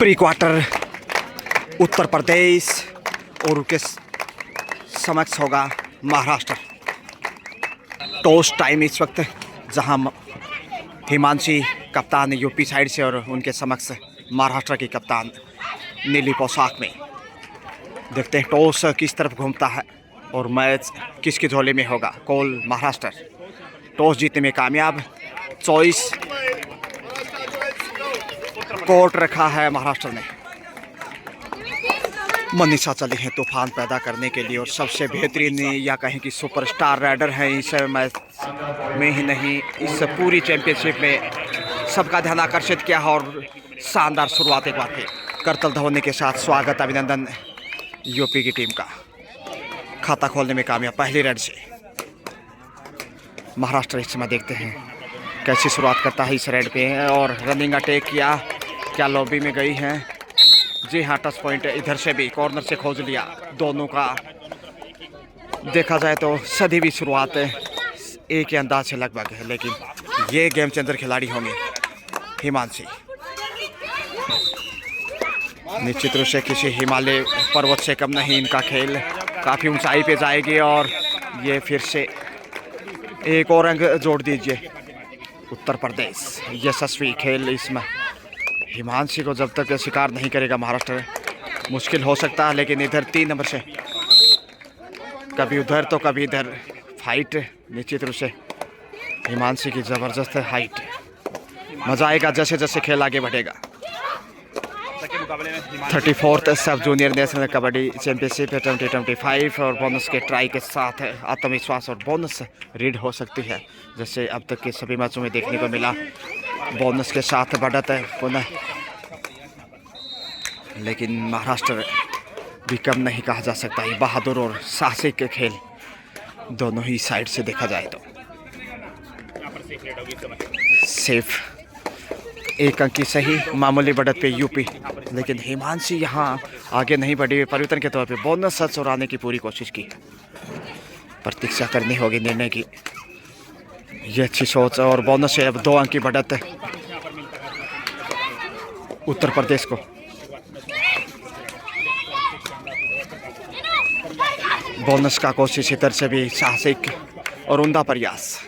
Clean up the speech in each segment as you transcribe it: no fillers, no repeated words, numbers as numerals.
Pre quarter Uttar Pradesh और उसके समक्ष होगा महाराष्ट्र। टॉस टाइम इस वक्त, जहां हिमांशी कप्तान यूपी साइड से और उनके समक्ष महाराष्ट्र की कप्तान नीली पोशाक में। देखते हैं टॉस किस तरफ घूमता है और मैच किसके झोले में होगा। कॉल महाराष्ट्र, टॉस जीतने में कामयाब। चॉइस कोर्ट रखा है महाराष्ट्र ने। मनीषा चली है तूफान पैदा करने के लिए और सबसे बेहतरीन या कहें कि सुपरस्टार राइडर हैं इस मैच में ही नहीं, इस पूरी चैंपियनशिप में सबका ध्यान आकर्षित किया है। और शानदार शुरुआत एक बार फिर करतल धोनी के साथ स्वागत, अभिनंदन यूपी की टीम का। खाता खोलने में कामयाब पहली रेड से। महाराष्ट्र इस समय देखते हैं कैसी शुरुआत करता है इस रेड पे। और रनिंग अटैक किया, क्या लॉबी में गई हैं? जी हाँ, टच पॉइंट इधर से भी कॉर्नर से खोज लिया। दोनों का देखा जाए तो सदी भी शुरुआत एक ही अंदाज से लगभग है, लेकिन ये गेम चेंजर खिलाड़ी होंगे हिमांशी। निश्चित रूप से किसी हिमालय पर्वत से कम नहीं इनका खेल, काफ़ी ऊंचाई पे जाएगी। और ये फिर से एक और अंक जोड़ दीजिए। उत्तर प्रदेश यशस्वी खेल इसमें हिमांशी को जब तक शिकार नहीं करेगा महाराष्ट्र मुश्किल हो सकता है। लेकिन इधर 3 नंबर से कभी उधर तो कभी इधर फाइट, निश्चित रूप से हिमांशी की ज़बरदस्त हाइट। मज़ा आएगा जैसे जैसे खेल आगे बढ़ेगा। 34th सब जूनियर नेशनल कबड्डी चैंपियनशिप 2025 और बोनस के ट्राई के साथ आत्मविश्वास और बोनस रीड हो सकती है, जैसे अब तक के सभी मैचों में देखने को मिला। बोनस के साथ बढ़त है पुनः, लेकिन महाराष्ट्र भी कम नहीं कहा जा सकता। ये बहादुर और साहसिक के खेल दोनों ही साइड से देखा जाए तो। सेफ एक अंक की सही मामूली बढ़त पे यूपी, लेकिन हिमांशी यहाँ आगे नहीं बढ़ी। परिवर्तन के तौर पे बोनस चुराने की पूरी कोशिश की। प्रतीक्षा करनी होगी निर्णय की, ये अच्छी सोच। और बोनस से अब 2 अंक की बढ़त उत्तर प्रदेश को। बोनस का कोशिश इधर से भी साहसिक और उम्दा प्रयास।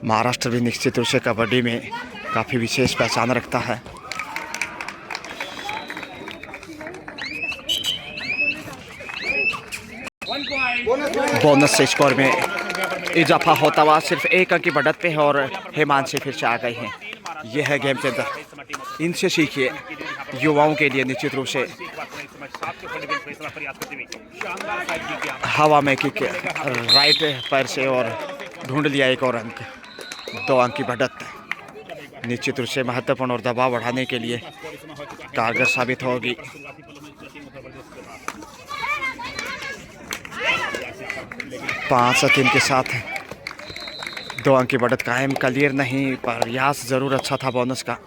महाराष्ट्र भी निश्चित रूप से कबड्डी में काफ़ी विशेष पहचान रखता है। बोनस से स्कोर में इजाफा होता हुआ सिर्फ 1 अंक की बढ़त पे है और हिमांशी फिर से आ गई हैं। यह है गेम चेंजर, इनसे सीखिए युवाओं के लिए। निश्चित रूप से हवा में किक राइट पैर से और ढूंढ लिया एक और अंक। 2 अंक की बढ़त निश्चित रूप से महत्वपूर्ण और दबाव बढ़ाने के लिए कारगर साबित होगी। पाँच 3 के साथ 2 अंक की बढ़त कायम। क्लियर नहीं, प्रयास जरूर अच्छा था बोनस का।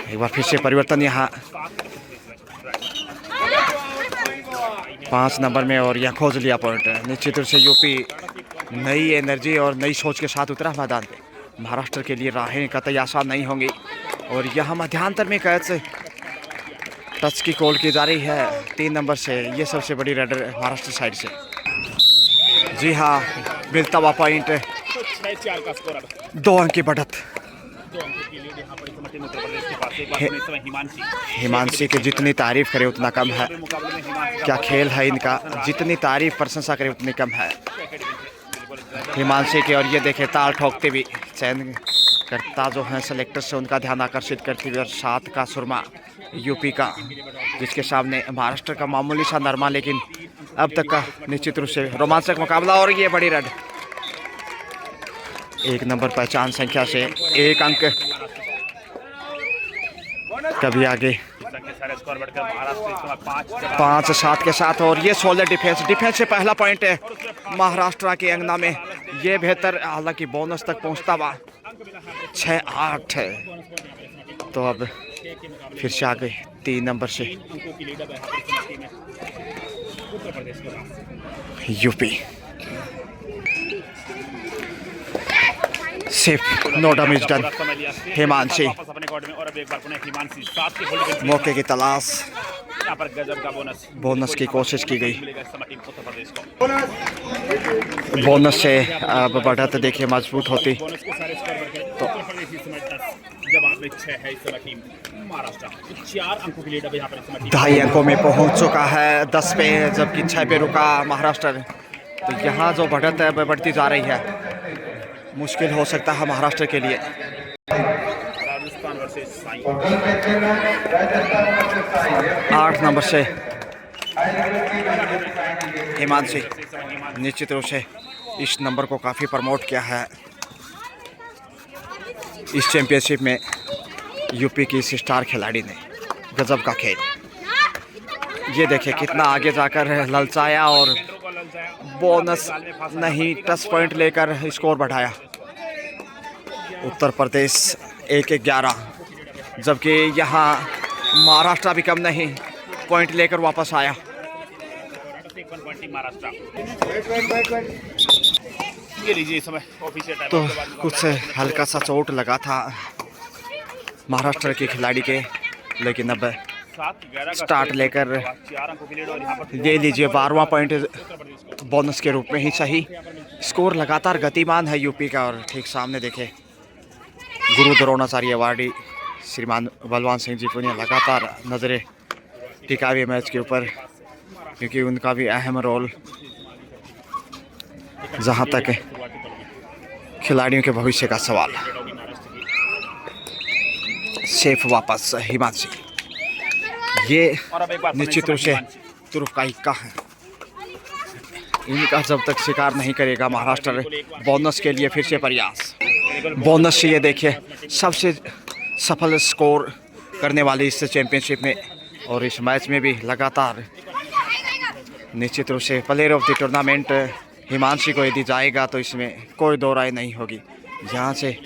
एक बार फिर से परिवर्तन यहाँ 5 नंबर में और यहाँ खोज लिया पॉइंट। निश्चित रूप से यूपी नई एनर्जी और नई सोच के साथ उतरा मैदान पे। महाराष्ट्र के लिए राहें कतई आसान नहीं होंगी। और यहाँ मध्यांतर में कैच टच की कॉल की जा रही है 3 नंबर से। ये सबसे बड़ी रेडर महाराष्ट्र साइड से। जी हाँ, मिलता हुआ पॉइंट 2 अंक की बढ़त। हिमांशी की जितनी तारीफ करे उतना कम है। क्या खेल है इनका, जितनी तारीफ प्रशंसा करे उतनी कम है हिमांशी की। और ये देखे ताल ठोकते भी चयन करता जो है सेलेक्टर से उनका ध्यान आकर्षित करती हुई। और 7 का सुरमा यूपी का, जिसके सामने महाराष्ट्र का मामूली सा नरमा, लेकिन अब तक का निश्चित रूप से रोमांचक मुकाबला। और ये बड़ी रन 1 नंबर पहचान संख्या से 1 अंक कभी आगे 5-7 के साथ। और ये 16 डिफेंस से पहला पॉइंट है महाराष्ट्र के अंगना में। ये बेहतर, हालांकि बोनस तक पहुंचता हुआ 6-8 है। तो अब फिर से आ गए 3 नंबर से यूपी। सिर्फ नो डैमेज डन। हिमांशी मौके की तलाश, बोनस की कोशिश की गई। बोनस से अब बढ़त देखिए मजबूत होती तो 2.5 अंकों में पहुंच चुका है। 10 पे जबकि 6 पे रुका महाराष्ट्र। तो यहाँ जो बढ़त है बढ़ती जा रही है, मुश्किल हो सकता है महाराष्ट्र के लिए। 8 नंबर से हिमांशी निश्चित रूप से इस नंबर को काफ़ी प्रमोट किया है इस चैंपियनशिप में। यूपी की इस स्टार खिलाड़ी ने गजब का खेल, ये देखिए कितना आगे जाकर ललचाया और बोनस नहीं, टच पॉइंट लेकर स्कोर बढ़ाया। उत्तर प्रदेश 1-11, जबकि यहाँ महाराष्ट्र भी कम नहीं, पॉइंट लेकर वापस आया। तो कुछ हल्का सा चोट लगा था महाराष्ट्र के खिलाड़ी के, लेकिन अब स्टार्ट लेकर ये लीजिए 12वां पॉइंट बोनस के रूप में ही सही। स्कोर लगातार गतिमान है यूपी का। और ठीक सामने देखे गुरु द्रोणाचार्य अवार्डी श्रीमान बलवान सिंह जी को लगातार नज़रें टिकाए हुए मैच के ऊपर, क्योंकि उनका भी अहम रोल जहां तक खिलाड़ियों के भविष्य का सवाल। सेफ वापस हिमांशी, ये निश्चित रूप से तुरुफ का इक्का है। इनका जब तक शिकार नहीं करेगा महाराष्ट्र, बोनस के लिए फिर से प्रयास। बोनस से ये देखिए सबसे सफल स्कोर करने वाली इस चैंपियनशिप में और इस मैच में भी लगातार निश्चित रूप से player of the tournament Himanshi को यदि जाएगा तो इसमें कोई दो राय नहीं होगी। यहाँ से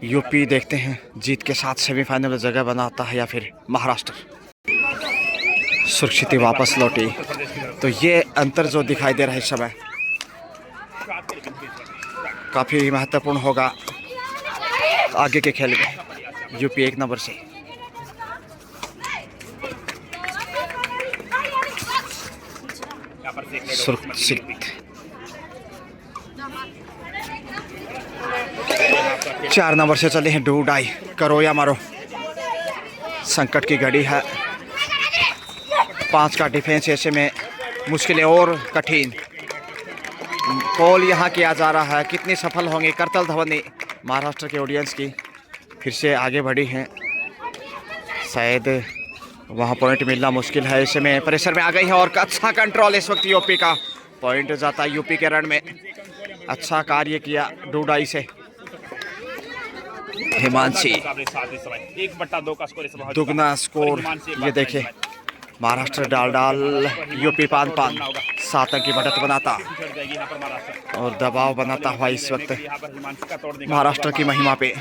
यूपी देखते हैं जीत के साथ सेमीफाइनल में जगह बनाता है या फिर महाराष्ट्र। सुरक्षित वापस लौटी, तो ये अंतर जो दिखाई दे रहा है इस समय काफ़ी महत्वपूर्ण होगा आगे के खेल में। यूपी 1 नंबर से सुरक्षित 4 नंबर से चले हैं डू डाई, करो या मारो। संकट की घड़ी है, 5 का डिफेंस ऐसे में मुश्किलें और कठिन। कॉल यहाँ किया जा रहा है, कितनी सफल होंगे करतल ध्वनि महाराष्ट्र के ऑडियंस की फिर से आगे बढ़ी हैं। शायद वहाँ पॉइंट मिलना मुश्किल है, ऐसे में प्रेशर में आ गई है और अच्छा कंट्रोल इस वक्त यूपी का। पॉइंट जाता है यूपी के रन में, अच्छा कार्य किया डूडाई से। हिमांशी दुगना स्कोर, ये देखे महाराष्ट्र डाल यूपी 5 7 अंक की बढ़त बनाता और दबाव बनाता हुआ इस वक्त महाराष्ट्र की महिमा पे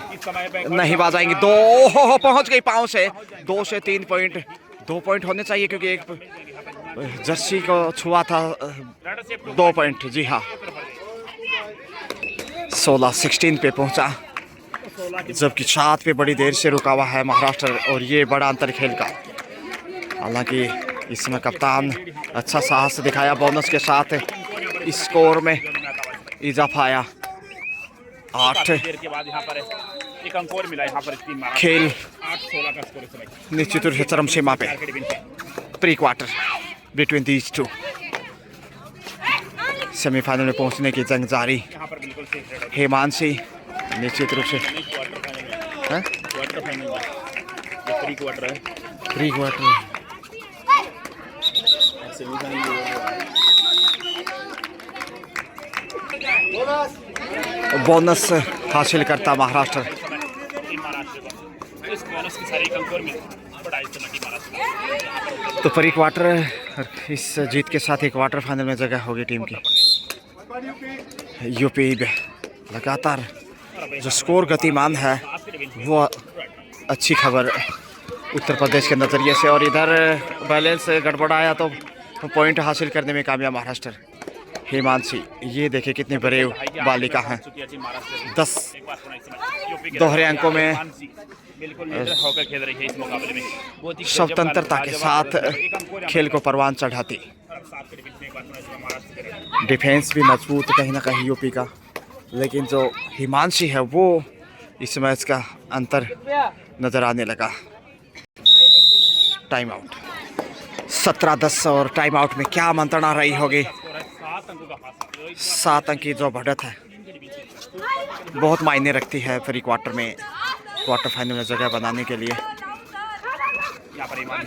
नहीं बाजाएंगे। 2 पहुंच गई पाँव से, 2 से 3 पॉइंट, 2 पॉइंट होने चाहिए क्योंकि एक जर्सी को छुआ था। 2 पॉइंट, जी हाँ। 16 पे पहुंचा, जबकि 7 पे बड़ी देर से रुका हुआ है महाराष्ट्र और ये बड़ा अंतर खेल का। हालांकि इसमें कप्तान अच्छा साहस दिखाया, बोनस के साथ स्कोर में इजाफा आया। 8 खेल निश्चित रूप से चरम सीमा पे, pre quarter between these two. Semifinal में पहुंचने की जंग जारी। हिमांशी निश्चित रूप से प्री क्वार्टर बोनस हासिल करता महाराष्ट्र। तो प्री क्वार्टर, इस जीत के साथ ही क्वार्टर फाइनल में जगह होगी टीम की। यूपी लगातार जो स्कोर गतिमान है वो अच्छी खबर उत्तर प्रदेश के नज़रिए से, और इधर बैलेंस गड़बड़ाया तो पॉइंट हासिल करने में कामयाब महाराष्ट्र। हिमांशी, ये देखे कितने बड़े बालिका हैं। 10 दोहरे अंकों में स्वतंत्रता के साथ खेल को परवान चढ़ाती। डिफेंस भी मजबूत कहीं ना कहीं यूपी का, लेकिन जो हिमांशी है वो इस मैच का अंतर नजर आने लगा। टाइम आउट 17-10 और टाइम आउट में क्या मंत्रणा रही होगी। 7 अंक की जो बढ़त है बहुत मायने रखती है प्री क्वार्टर में, क्वार्टर फाइनल में जगह बनाने के लिए।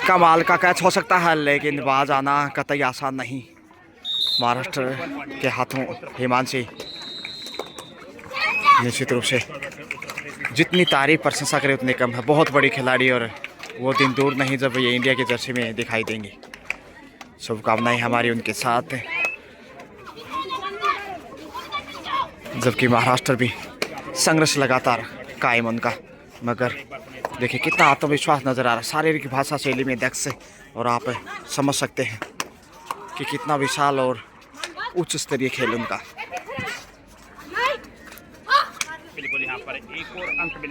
कमाल का कैच हो सकता है, लेकिन बाज आना कतई आसान नहीं महाराष्ट्र के हाथों। हिमांशी निश्चित रूप से जितनी तारीफ प्रशंसा करे उतनी कम है। बहुत बड़ी खिलाड़ी और वो दिन दूर नहीं जब ये इंडिया की जर्सी में दिखाई देंगी। शुभकामनाएं हमारी उनके साथ, जबकि महाराष्ट्र भी संघर्ष लगातार कायम उनका। मगर देखिए कितना आत्मविश्वास नज़र आ रहा है शारीरिक भाषा शैली में दक्ष से, और आप समझ सकते हैं कि कितना विशाल और उच्च स्तरीय खेल उनका।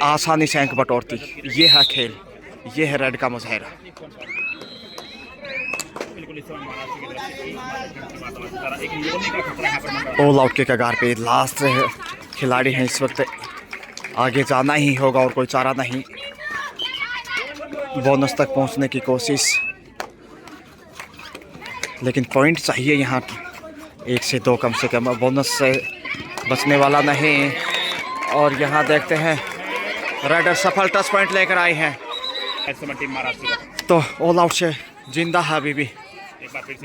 आसानी से अंक बटोरती, ये है खेल, ये है रेड का मुजाहिरा। ऑल आउट के कगार पे लास्ट खिलाड़ी हैं इस वक्त, आगे जाना ही होगा और कोई चारा नहीं। बोनस तक पहुंचने की कोशिश, लेकिन पॉइंट चाहिए यहाँ 1 से 2 कम से कम, बोनस से बचने वाला नहीं। और यहाँ देखते हैं राइडर सफल टच पॉइंट लेकर आए हैं, तो ऑल आउट से जिंदा है अभी भी।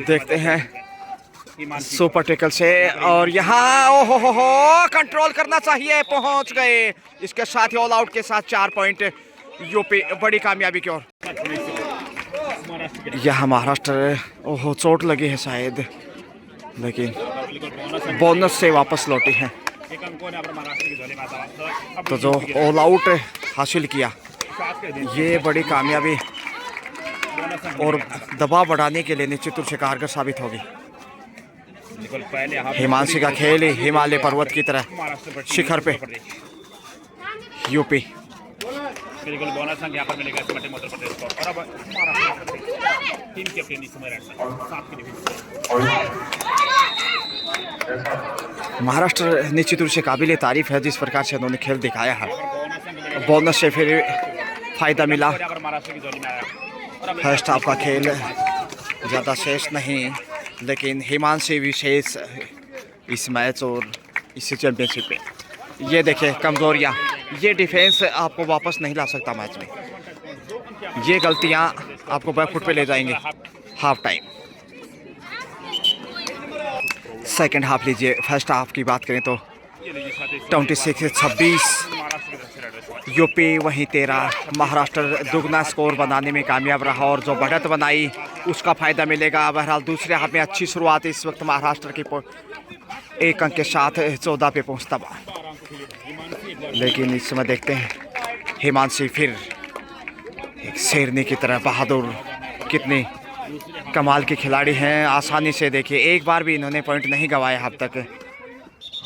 देखते हैं सुपर टेकल से, और यहाँ ओहो हो कंट्रोल करना चाहिए, पहुंच गए। इसके साथ ही ऑल आउट के साथ 4 पॉइंट यूपी बड़ी कामयाबी की ओर। यहाँ महाराष्ट्र ओहो चोट लगी है शायद, लेकिन बोनस से वापस लौटी है। तो जो ऑल आउट हासिल किया ये बड़ी कामयाबी और दबाव बढ़ाने के लिए निश्चित रूप से कारगर साबित होगी। हिमांशी का खेल ही हिमालय पर्वत की तरह शिखर पे यूपी। बिल्कुल बोनस अंक यहाँ पर मिलेगा मध्य प्रदेश को। और अब टीम कैप्टन इस समय महाराष्ट्र निश्चित रूप से काबिल तारीफ है जिस प्रकार से उन्होंने खेल दिखाया है। बोनस से फिर फायदा मिला। फर्स्ट हाफ का खेल ज़्यादा शेष नहीं, लेकिन हिमांशी विशेष इस मैच और इस चैंपियनशिप में ये देखें कमजोरियाँ, ये डिफेंस आपको वापस नहीं ला सकता मैच में। ये गलतियाँ आपको बैकफुट पे ले जाएंगे। हाफ टाइम सेकंड हाफ लीजिए। फर्स्ट हाफ की बात करें तो 26-26 यूपी, वहीं 13 महाराष्ट्र दुगना स्कोर बनाने में कामयाब रहा और जो बढ़त बनाई उसका फ़ायदा मिलेगा। बहरहाल दूसरे हाफ में अच्छी शुरुआत इस वक्त महाराष्ट्र की 1 अंक के साथ 14 पे पहुंचता हुआ, लेकिन इस समय देखते हैं हिमांशी फिर एक शेरनी की तरह बहादुर, कितनी कमाल के खिलाड़ी हैं। आसानी से देखिए एक बार भी इन्होंने पॉइंट नहीं गंवाया अब तक,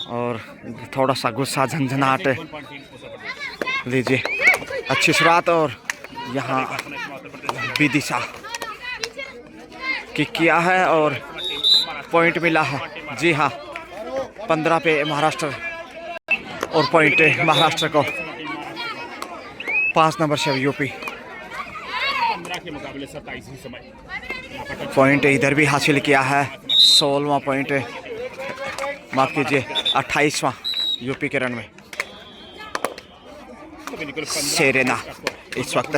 और थोड़ा सा गुस्सा झंझनाहट लीजिए। अच्छी शुरुआत और यहाँ विदिशा किक किया है और पॉइंट मिला है। जी हाँ, 15 पे महाराष्ट्र और पॉइंट महाराष्ट्र को 5 नंबर से यूपी। पॉइंट इधर भी हासिल किया है, 16वां पॉइंट, माफ कीजिए 28वां यूपी के रन में। सेरेना इस वक्त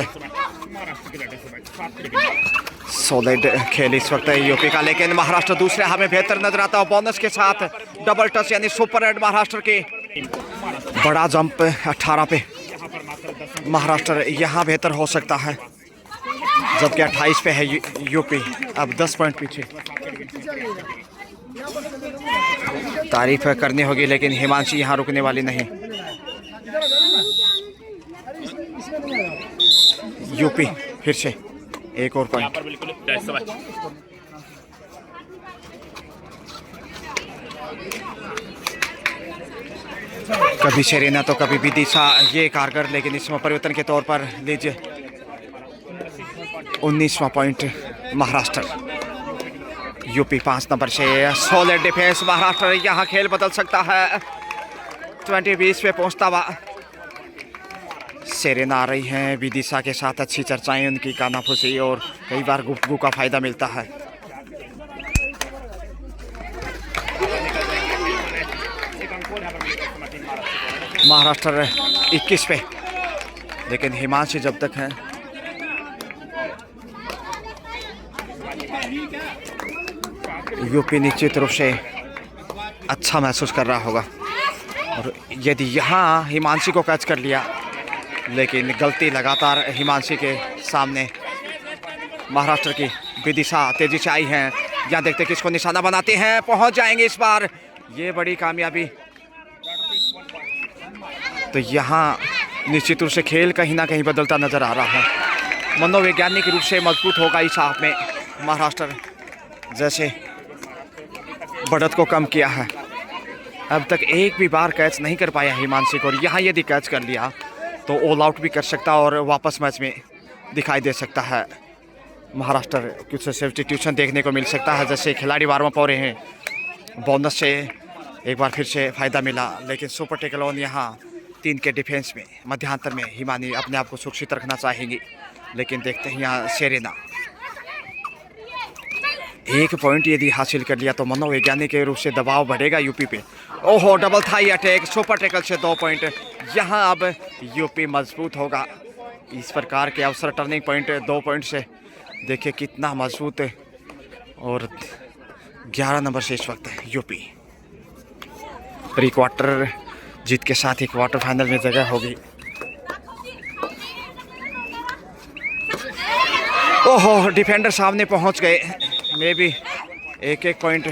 सॉलिड खेल इस वक्त यूपी का, लेकिन महाराष्ट्र दूसरे हाफ में बेहतर नजर आता है। बोनस के साथ डबल टच यानी सुपर रेड महाराष्ट्र के। बड़ा जंप 18 पे महाराष्ट्र, यहाँ बेहतर हो सकता है, जबकि 28 पे है यूपी। अब 10 पॉइंट पीछे। तारीफ करनी होगी, लेकिन हिमांशी यहाँ रुकने वाली नहीं। यूपी फिर से एक और पॉइंट। कभी सेरेना तो कभी विदिशा, ये कारगर, लेकिन इसमें परिवर्तन के तौर पर लीजिए 19वां पॉइंट महाराष्ट्र। यूपी 5 नंबर से सॉलिड डिफेंस महाराष्ट्र, यहाँ खेल बदल सकता है। 20-20 पे पहुंचता हुआ सेरेना आ रही हैं विदिशा के साथ, अच्छी चर्चाएं उनकी, कानाफूसी, और कई बार गुफ्तगू का फायदा मिलता है। महाराष्ट्र 21 पे, लेकिन हिमांशी जब तक है यूपी निश्चित रूप से अच्छा महसूस कर रहा होगा। और यदि यहाँ हिमांशी को कैच कर लिया, लेकिन गलती लगातार हिमांशी के सामने महाराष्ट्र की विदिशा तेजी से आई हैं। यहाँ देखते किसको निशाना बनाते हैं, पहुँच जाएंगे इस बार, ये बड़ी कामयाबी। तो यहाँ निश्चित रूप से खेल कहीं ना कहीं बदलता नजर आ रहा है। मनोवैज्ञानिक रूप से मजबूत होगा इस हाफ में महाराष्ट्र, जैसे बढ़त को कम किया है। अब तक एक भी बार कैच नहीं कर पाया हिमांशी को, और यहाँ यदि कैच कर लिया तो ऑल आउट भी कर सकता और वापस मैच में दिखाई दे सकता है। महाराष्ट्र कुछ सब्स्टिट्यूशन देखने को मिल सकता है, जैसे खिलाड़ी वार्म अप हो रहे हैं। बोनस से एक बार फिर से फ़ायदा मिला, लेकिन सुपर टेकल ऑन यहाँ 3 के डिफेंस में मध्यांतर में हिमानी अपने आप को सुरक्षित रखना चाहेंगी। लेकिन देखते हैं यहाँ सेरेना 1 पॉइंट यदि हासिल कर लिया तो मनोवैज्ञानिक रूप से दबाव बढ़ेगा यूपी पे। ओहो, double thigh attack, super tackle से 2 पॉइंट। यहाँ अब यूपी मजबूत होगा। इस प्रकार के अवसर टर्निंग पॉइंट 2 पॉइंट से देखिए कितना मजबूत है। और 11 नंबर से इस वक्त यूपी प्री क्वार्टर जीत के साथ ही क्वार्टर फाइनल में जगह होगी। ओहो, डिफेंडर सामने पहुंच गए। मे भी 1-1 पॉइंट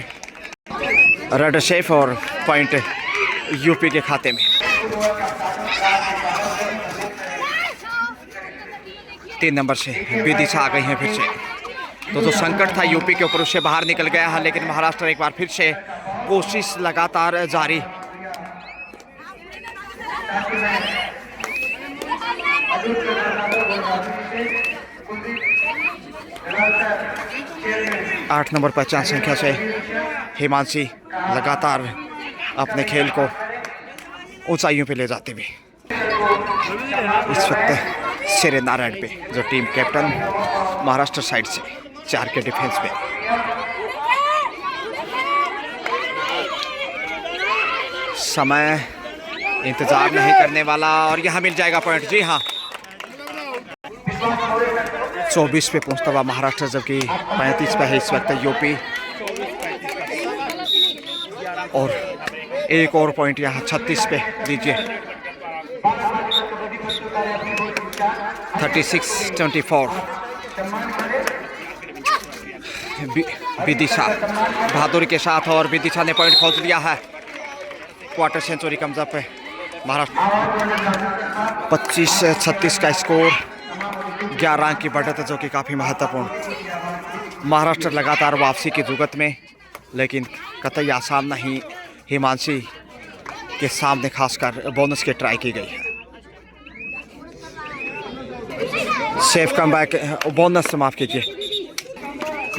रेड शेफ और पॉइंट यूपी के खाते में। 3 नंबर से विदिशा आ गई हैं फिर से। तो जो संकट था यूपी के ऊपर उससे बाहर निकल गया है, लेकिन महाराष्ट्र एक बार फिर से कोशिश लगातार जारी। आठ नंबर पहचान संख्या से हिमांशी लगातार अपने खेल को ऊंचाइयों पे ले जाते हुए इस वक्त सेरेना रेड पे, जो टीम कैप्टन महाराष्ट्र साइड से 4 के डिफेंस पे। समय इंतजार नहीं करने वाला, और यहाँ मिल जाएगा पॉइंट। जी हाँ, 24 पे पहुंचता हुआ महाराष्ट्र, जबकि 35 पे है इस वक्त यूपी। और एक और पॉइंट यहाँ 36 पे लीजिए। 36-24 विदिशा बहादुरी के साथ, और विदिशा ने पॉइंट खोज लिया है। क्वार्टर सेंचुरी कम्स अप है महाराष्ट्र। 25-36 का स्कोर, 11 अंक की बढ़त, जो कि काफ़ी महत्वपूर्ण। महाराष्ट्र लगातार वापसी की जुगत में, लेकिन कतई आसान नहीं। हिमांशी के सामने खासकर बोनस की ट्राई की गई है। सेफ कम बैक, बोनस माफ कीजिए।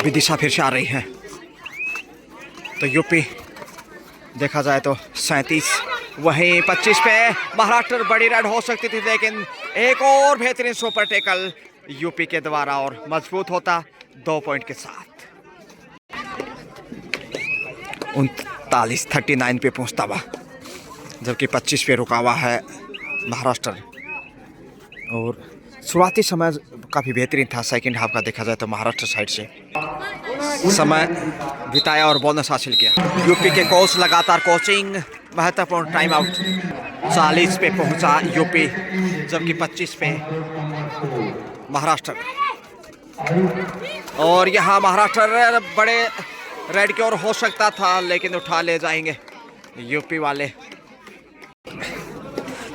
विदिशा फिर से आ रही है। तो यूपी देखा जाए तो 37, वहीं 25 पे महाराष्ट्र बड़ी रेड हो सकती थी, लेकिन एक और बेहतरीन सुपर टेकल यूपी के द्वारा, और मजबूत होता 2 पॉइंट के साथ। 39-39 पे पहुंचता हुआ, जबकि 25 पे रुका हुआ है महाराष्ट्र। और शुरुआती समय काफ़ी बेहतरीन था सेकंड हाफ का, देखा जाए तो महाराष्ट्र साइड से समय बिताया और बोनस हासिल किया। यूपी के कोच लगातार कोचिंग, महत्वपूर्ण टाइम आउट। 40 पे पहुंचा यूपी, जबकि 25 पे महाराष्ट्र। और यहाँ महाराष्ट्र बड़े रेड की ओर हो सकता था, लेकिन उठा ले जाएंगे यूपी वाले।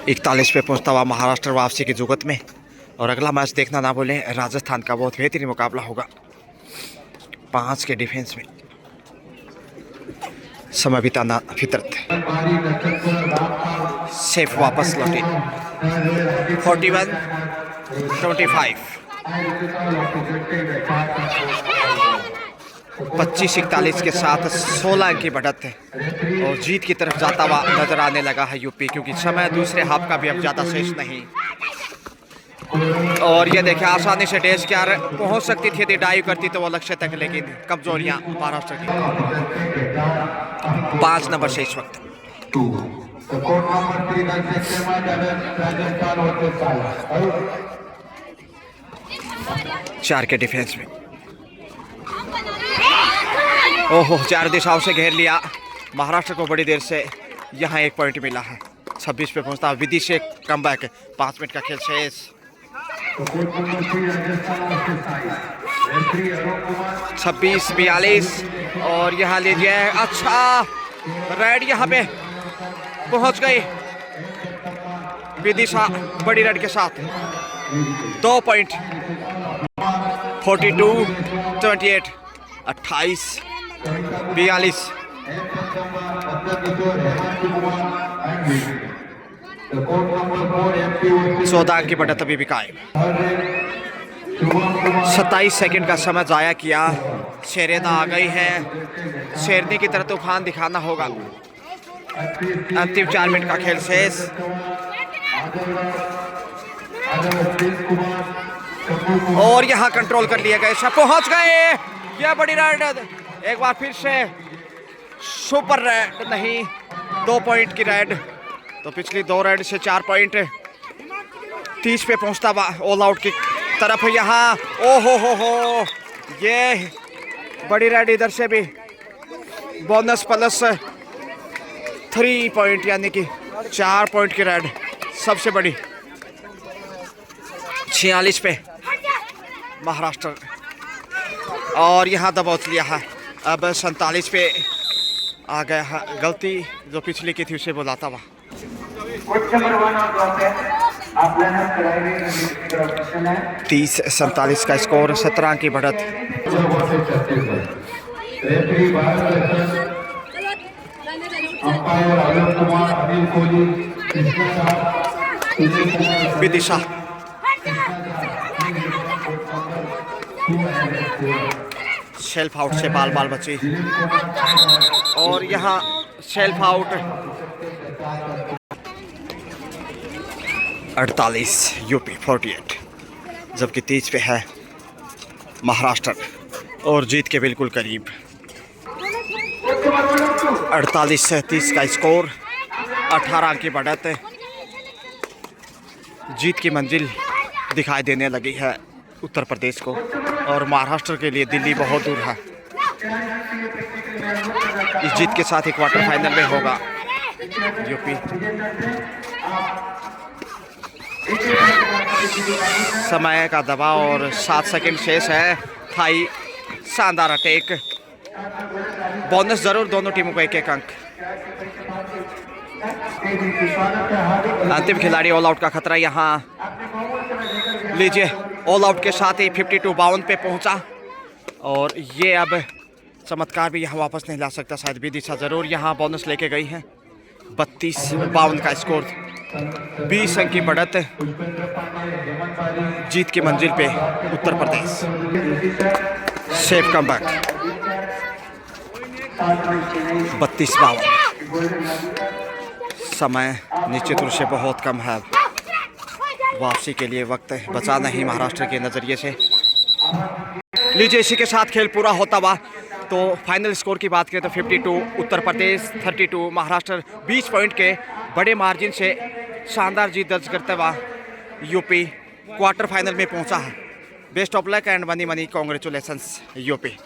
41 पे पहुंचता हुआ महाराष्ट्र वापसी की जुगत में। और अगला मैच देखना ना भूलें, राजस्थान का बहुत बेहतरीन मुकाबला होगा 5 के डिफेंस में। समय बिताना फितरत। सेफ वापस लौटे। 41-25। 25-41 के साथ 16 अंक की बढ़त है और जीत की तरफ जाता हुआ नजर आने लगा है यूपी, क्योंकि समय दूसरे हाफ का भी अब ज़्यादा शेष नहीं। और ये देखिए आसानी से डैश क्या पहुंच सकती थी यदि डाइव करती तो वो लक्ष्य तक, लेकिन कमजोरियां महाराष्ट्र की। 5 नंबर से इस वक्त 4 के डिफेंस में। ओहो, 4 दिशाओं से घेर लिया महाराष्ट्र को। बड़ी देर से यहाँ 1 पॉइंट मिला है। 26 पे पहुंचता विधि से कमबैक। 5 मिनट का खेल शेष। 26-42 और यहाँ लीजिए। अच्छा रेड यहाँ पे पहुंच गई विदिशा बड़ी रेड के साथ। 2 पॉइंट। 42-28। 28-42। 14 अंक की बढ़त अभी भी कायम। 27 सेकंड का समय जाया किया। शेरेदा आ गई है। शेरनी की तरह तूफान दिखाना होगा। अंतिम 4 मिनट का खेल शेष। और यहाँ कंट्रोल कर लिया गया। पहुंच गए। यह बड़ी रेड एक बार फिर से सुपर रेड नहीं, 2 पॉइंट की रेड। तो पिछली 2 रेड से 4 पॉइंट। 30 पे पहुंचता ऑल आउट की तरफ यहाँ। ओहो हो, ये बड़ी रेड इधर से भी बोनस प्लस 3 पॉइंट, यानी कि 4 पॉइंट की रेड सबसे बड़ी। 46 पे महाराष्ट्र और यहाँ दबोच लिया है। अब 47 पे आ गया है। गलती जो पिछली की थी उसे बुलाता हुआ। 30-47 का स्कोर। 17 की बढ़त। विदिशा शेल्फ आउट से बाल बची और यहाँ शेल्फ आउट। 48 यूपी 48, जबकि 30 पे है महाराष्ट्र और जीत के बिल्कुल करीब। 48 से 30 का स्कोर। 18 की बढ़त। जीत की मंजिल दिखाई देने लगी है उत्तर प्रदेश को और महाराष्ट्र के लिए दिल्ली बहुत दूर है। इस जीत के साथ ही क्वार्टर फाइनल में होगा यूपी। समय का दबाव और 7 सेकंड शेष है। थाई शानदार अटैक। बोनस जरूर दोनों टीमों को 1-1 अंक। अंतिम खिलाड़ी ऑल आउट का खतरा यहाँ लीजिए। ऑल आउट के साथ ही 52 पे पहुंचा और ये अब चमत्कार भी यहाँ वापस नहीं ला सकता शायद। विदिशा जरूर यहाँ बोनस लेके गई है। 32-52 का स्कोर। 20 अंक की बढ़त। जीत की मंजिल पे उत्तर प्रदेश। Safe comeback. 32-52। समय निश्चित रूप से बहुत कम है। वापसी के लिए वक्त बचा नहीं महाराष्ट्र के नज़रिए से। लीजिए इसी के साथ खेल पूरा होता हुआ तो फाइनल स्कोर की बात करें तो 52 उत्तर प्रदेश, 32 महाराष्ट्र। 20 पॉइंट के बड़े मार्जिन से शानदार जीत दर्ज करते हुआ यूपी क्वार्टर फाइनल में पहुंचा है। Best of luck and money congratulations UP.